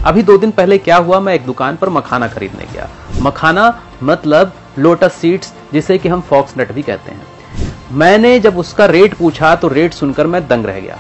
अभी 2 दिन पहले क्या हुआ, मैं एक दुकान पर मखाना खरीदने गया। मखाना मतलब लोटस सीड्स, जिसे कि हम फॉक्सनट भी कहते हैं। मैंने जब उसका रेट पूछा तो रेट सुनकर मैं दंग रह गया,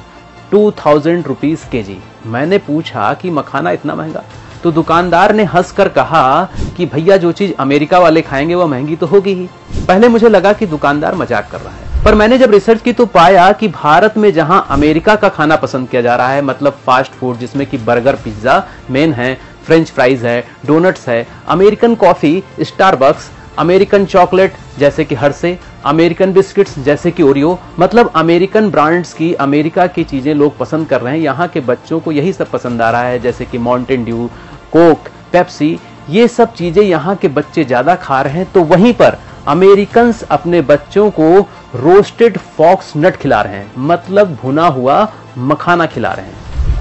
2000 रुपीज केजी। मैंने पूछा कि मखाना इतना महंगा, तो दुकानदार ने हंसकर कहा कि भैया जो चीज अमेरिका वाले खाएंगे वो महंगी तो होगी ही। पहले मुझे लगा कि दुकानदार मजाक कर रहा है, पर मैंने जब रिसर्च की तो पाया कि भारत में जहां अमेरिका का खाना पसंद किया जा रहा है, मतलब फास्ट फूड जिसमें कि बर्गर पिज्जा मेन है, फ्रेंच फ्राइज है, डोनट्स है, American coffee Starbucks, American chocolate जैसे कि हर्षे, अमेरिकन बिस्किट्स जैसे कि ओरियो, मतलब अमेरिकन ब्रांड्स की अमेरिका की चीजें लोग पसंद कर रहे हैं। यहाँ के बच्चों को यही सब पसंद आ रहा है, जैसे कि माउंटेन ड्यू, कोक, पेप्सी, ये सब चीजें यहाँ के बच्चे ज्यादा खा रहे हैं। तो वहीं पर अमेरिकन्स अपने बच्चों को रोस्टेड फॉक्स नट खिला रहे हैं, मतलब भुना हुआ मखाना खिला रहे हैं।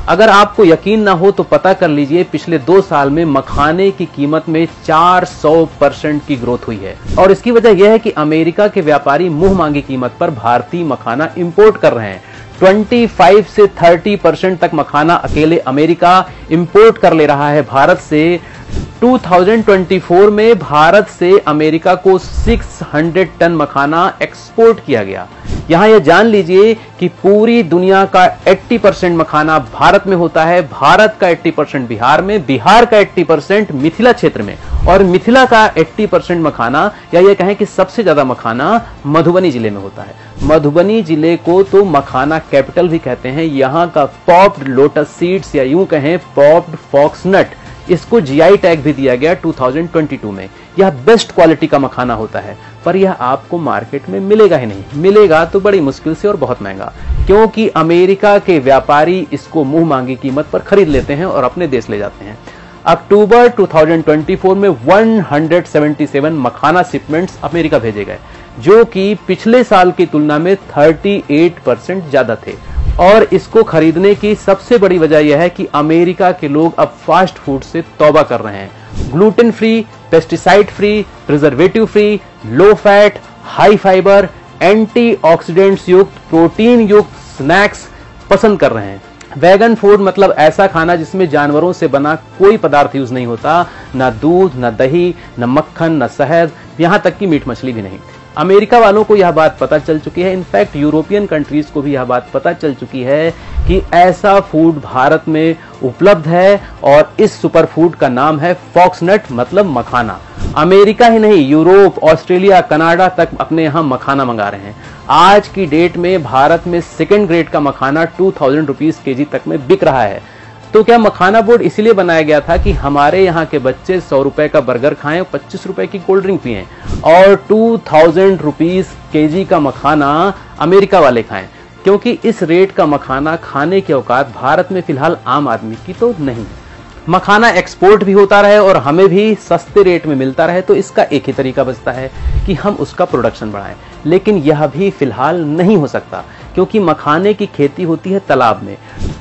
अगर आपको यकीन ना हो तो पता कर लीजिए, पिछले 2 साल में मखाने की कीमत में 400% की ग्रोथ हुई है। और इसकी वजह यह है कि अमेरिका के व्यापारी मुंह मांगी कीमत पर भारतीय मखाना इंपोर्ट कर रहे हैं। 25 से 30% तक मखाना अकेले अमेरिका इंपोर्ट कर ले रहा है भारत से। 2024 में भारत से अमेरिका को 600 टन मखाना एक्सपोर्ट किया गया। यहां यह जान लीजिए कि पूरी दुनिया का 80% मखाना भारत में होता है, भारत का 80% बिहार में, बिहार का 80% मिथिला क्षेत्र में, और मिथिला का 80% मखाना, या ये कहें कि सबसे ज्यादा मखाना मधुबनी जिले में होता है। मधुबनी जिले को तो मखाना कैपिटल भी कहते हैं। यहाँ का पॉप्ड लोटस सीड्स, या यूं कहें पॉप्ड फॉक्सनट, इसको जीआई टैग भी दिया गया 2022 में। यह बेस्ट क्वालिटी का मखाना होता है, पर यह आपको मार्केट में मिलेगा ही नहीं, मिलेगा तो बड़ी मुश्किल से और बहुत महंगा, क्योंकि अमेरिका के व्यापारी इसको मुंह मांगी कीमत पर खरीद लेते हैं और अपने देश ले जाते हैं। अक्टूबर 2024 में 177 मखाना शिपमेंट्स अमेरिका भेजे गए, जो कि पिछले साल की तुलना में 38% ज्यादा थे। और इसको खरीदने की सबसे बड़ी वजह यह है कि अमेरिका के लोग अब फास्ट फूड से तौबा कर रहे हैं। Gluten free, pesticide free, preservative free, low fat, high fibre, antioxidants युक्त, प्रोटीन युक्त स्नैक्स पसंद कर रहे हैं। वेगन फूड मतलब ऐसा खाना जिसमें जानवरों से बना कोई पदार्थ यूज नहीं होता, ना दूध, ना दही, ना मक्खन, ना शहद, यहां तक कि मीट मछली भी नहीं। अमेरिका वालों को यह बात पता चल चुकी है, इनफैक्ट यूरोपियन कंट्रीज को भी यह बात पता चल चुकी है कि ऐसा फूड भारत में उपलब्ध है, और इस सुपर फूड का नाम है फॉक्सनट, मतलब मखाना। अमेरिका ही नहीं, यूरोप, ऑस्ट्रेलिया, कनाडा तक अपने यहां मखाना मंगा रहे हैं। आज की डेट में भारत में सेकेंड ग्रेड का मखाना 2000 रुपीज केजी तक में बिक रहा है। तो क्या मखाना बोर्ड इसीलिए बनाया गया था कि हमारे यहाँ के बच्चे 100 रुपए का बर्गर खाएं, 25 रुपए की कोल्ड ड्रिंक पिएं, और 2000 रुपीज केजी का मखाना अमेरिका वाले खाएं, क्योंकि इस रेट का मखाना खाने की औकात भारत में फिलहाल आम आदमी की तो नहीं है। मखाना एक्सपोर्ट भी होता रहे और हमें भी सस्ते रेट में मिलता रहे, तो इसका एक ही तरीका बचता है कि हम उसका प्रोडक्शन बढ़ाएं। लेकिन यह भी फिलहाल नहीं हो सकता, क्योंकि मखाने की खेती होती है तालाब में।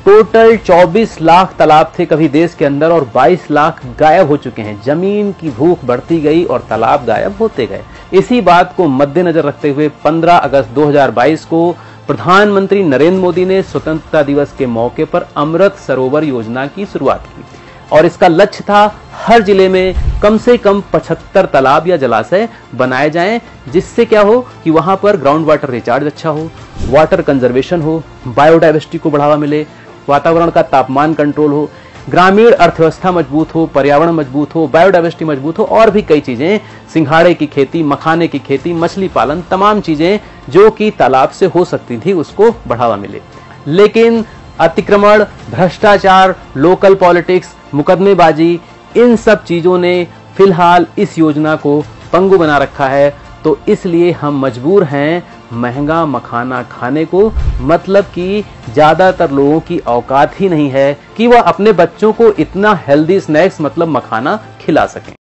टोटल 24 लाख तालाब थे कभी देश के अंदर, और 22 लाख गायब हो चुके हैं। जमीन की भूख बढ़ती गई और तालाब गायब होते गए। इसी बात को मद्देनजर रखते हुए 15 अगस्त 2022 को प्रधानमंत्री नरेंद्र मोदी ने स्वतंत्रता दिवस के मौके पर अमृत सरोवर योजना की शुरुआत की, और इसका लक्ष्य था हर जिले में कम से कम 75 तालाब या जलाशय बनाए जाएं, जिससे क्या हो कि वहां पर ग्राउंड वाटर रिचार्ज अच्छा हो, वाटर कंजर्वेशन हो, बायोडाइवर्सिटी को बढ़ावा मिले, वातावरण का तापमान कंट्रोल हो, ग्रामीण अर्थव्यवस्था मजबूत हो, पर्यावरण मजबूत हो, बायोडाइवर्सिटी मजबूत हो, और भी कई चीजें, सिंघाड़े की खेती, मखाने की खेती, मछली पालन, तमाम चीजें जो कि तालाब से हो सकती थी उसको बढ़ावा मिले। लेकिन अतिक्रमण, भ्रष्टाचार, लोकल पॉलिटिक्स, मुकदमेबाजी, इन सब चीजों ने फिलहाल इस योजना को पंगु बना रखा है। तो इसलिए हम मजबूर हैं महंगा मखाना खाने को, मतलब कि ज्यादातर लोगों की औकात ही नहीं है कि वह अपने बच्चों को इतना हेल्दी स्नैक्स मतलब मखाना खिला सकें।